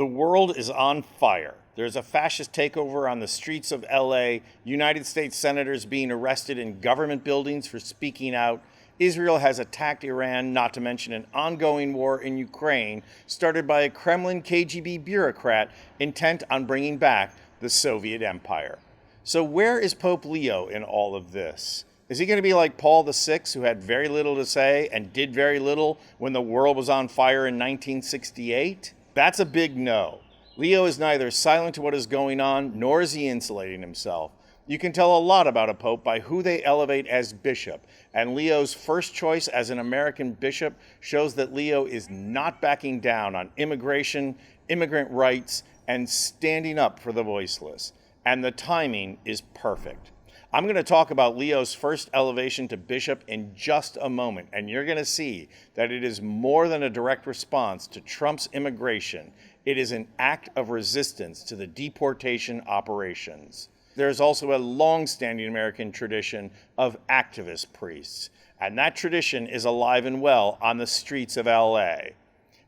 The world is on fire. There's a fascist takeover on the streets of LA, United States senators being arrested in government buildings for speaking out. Israel has attacked Iran, not to mention an ongoing war in Ukraine started by a Kremlin KGB bureaucrat intent on bringing back the Soviet Empire. So where is Pope Leo in all of this? Is he going to be like Paul VI, who had very little to say and did very little when the world was on fire in 1968? That's a big no. Leo is neither silent to what is going on, nor is he insulating himself. You can tell a lot about a pope by who they elevate as bishop, and Leo's first choice as an American bishop shows that Leo is not backing down on immigration, immigrant rights, and standing up for the voiceless. And the timing is perfect. I'm going to talk about Leo's first elevation to bishop in just a moment, and you're going to see that it is more than a direct response to Trump's immigration. It is an act of resistance to the deportation operations. There's also a long-standing American tradition of activist priests, and that tradition is alive and well on the streets of LA.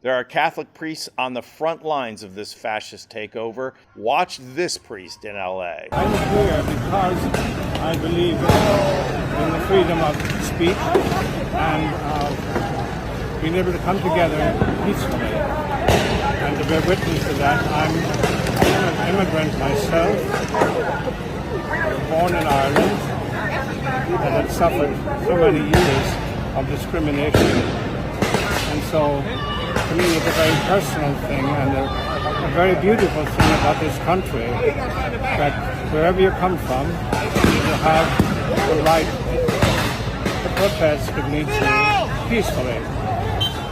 There are Catholic priests on the front lines of this fascist takeover. Watch this priest in LA. I'm here because I believe in the freedom of speech and being able to come together peacefully and to bear witness to that. I'm an immigrant myself. I was born in Ireland and had suffered so many years of discrimination. And so, to me, it's a very personal thing and a very beautiful thing about this country, that wherever you come from, you have the right to protest against you peacefully.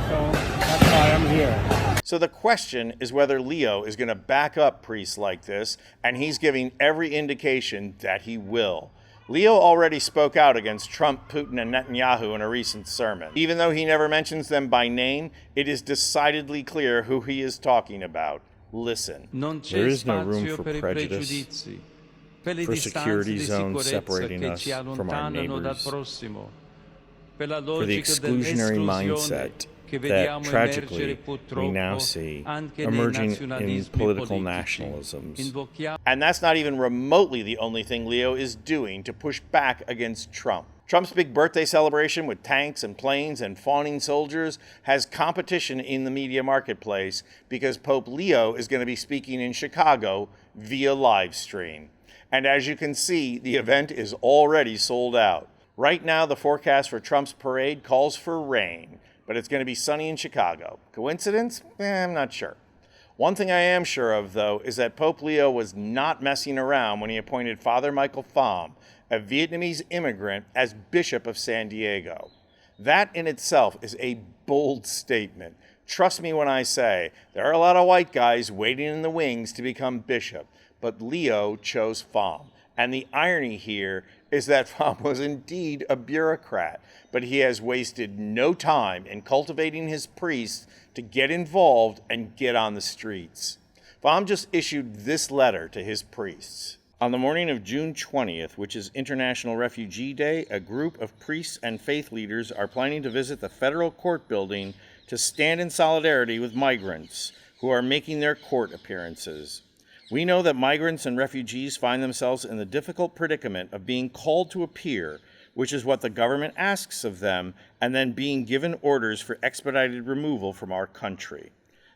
So that's why I'm here. So the question is whether Leo is going to back up priests like this, and he's giving every indication that he will. Leo already spoke out against Trump, Putin, and Netanyahu in a recent sermon. Even though he never mentions them by name, it is decidedly clear who he is talking about. Listen. There is no room for prejudice, for security zones separating us from our neighbors, for the exclusionary mindset that tragically we now see emerging in political nationalisms. And that's not even remotely the only thing Leo is doing to push back against Trump. Trump's big birthday celebration with tanks and planes and fawning soldiers has competition in the media marketplace because Pope Leo is going to be speaking in Chicago via live stream. And as you can see, the event is already sold out. Right now, the forecast for Trump's parade calls for rain, but it's going to be sunny in Chicago. Coincidence? I'm not sure. One thing I am sure of, though, is that Pope Leo was not messing around when he appointed Father Michael Pham, a Vietnamese immigrant, as Bishop of San Diego. That in itself is a bold statement. Trust me when I say there are a lot of white guys waiting in the wings to become bishop, but Leo chose Pham. And the irony here is that Pham was indeed a bureaucrat, but he has wasted no time in cultivating his priests to get involved and get on the streets. Pham just issued this letter to his priests. On the morning of June 20th, which is International Refugee Day, a group of priests and faith leaders are planning to visit the federal court building to stand in solidarity with migrants who are making their court appearances. We know that migrants and refugees find themselves in the difficult predicament of being called to appear, which is what the government asks of them, and then being given orders for expedited removal from our country.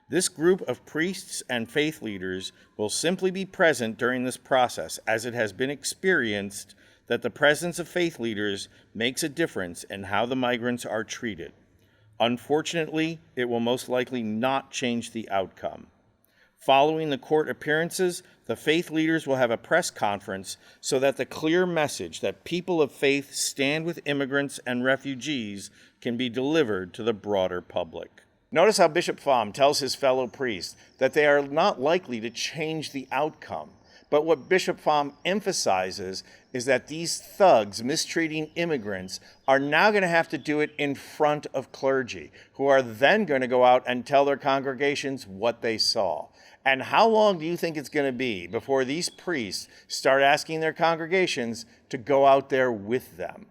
This group of priests and faith leaders will simply be present during this process, as it has been experienced that the presence of faith leaders makes a difference in how the migrants are treated. Unfortunately, it will most likely not change the outcome. Following the court appearances, the faith leaders will have a press conference so that the clear message that people of faith stand with immigrants and refugees can be delivered to the broader public. Notice how Bishop Pham tells his fellow priests that they are not likely to change the outcome. But what Bishop Pham emphasizes is that these thugs mistreating immigrants are now going to have to do it in front of clergy, who are then going to go out and tell their congregations what they saw. And how long do you think it's going to be before these priests start asking their congregations to go out there with them?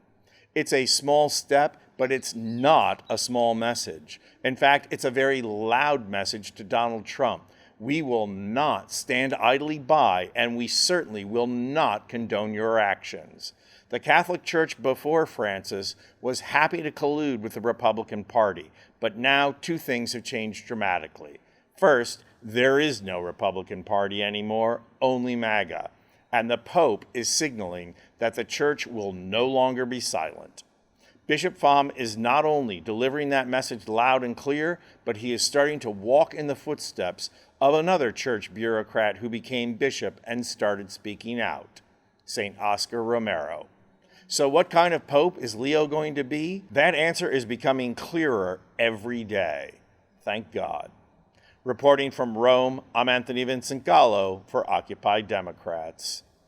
It's a small step, but it's not a small message. In fact, it's a very loud message to Donald Trump. We will not stand idly by, and we certainly will not condone your actions. The Catholic Church before Francis was happy to collude with the Republican Party, but now two things have changed dramatically. First, there is no Republican Party anymore, only MAGA, and the Pope is signaling that the Church will no longer be silent. Bishop Pham is not only delivering that message loud and clear, but he is starting to walk in the footsteps of another church bureaucrat who became bishop and started speaking out, St. Oscar Romero. So what kind of pope is Leo going to be? That answer is becoming clearer every day. Thank God. Reporting from Rome, I'm Anthony Vincent Gallo for Occupy Democrats.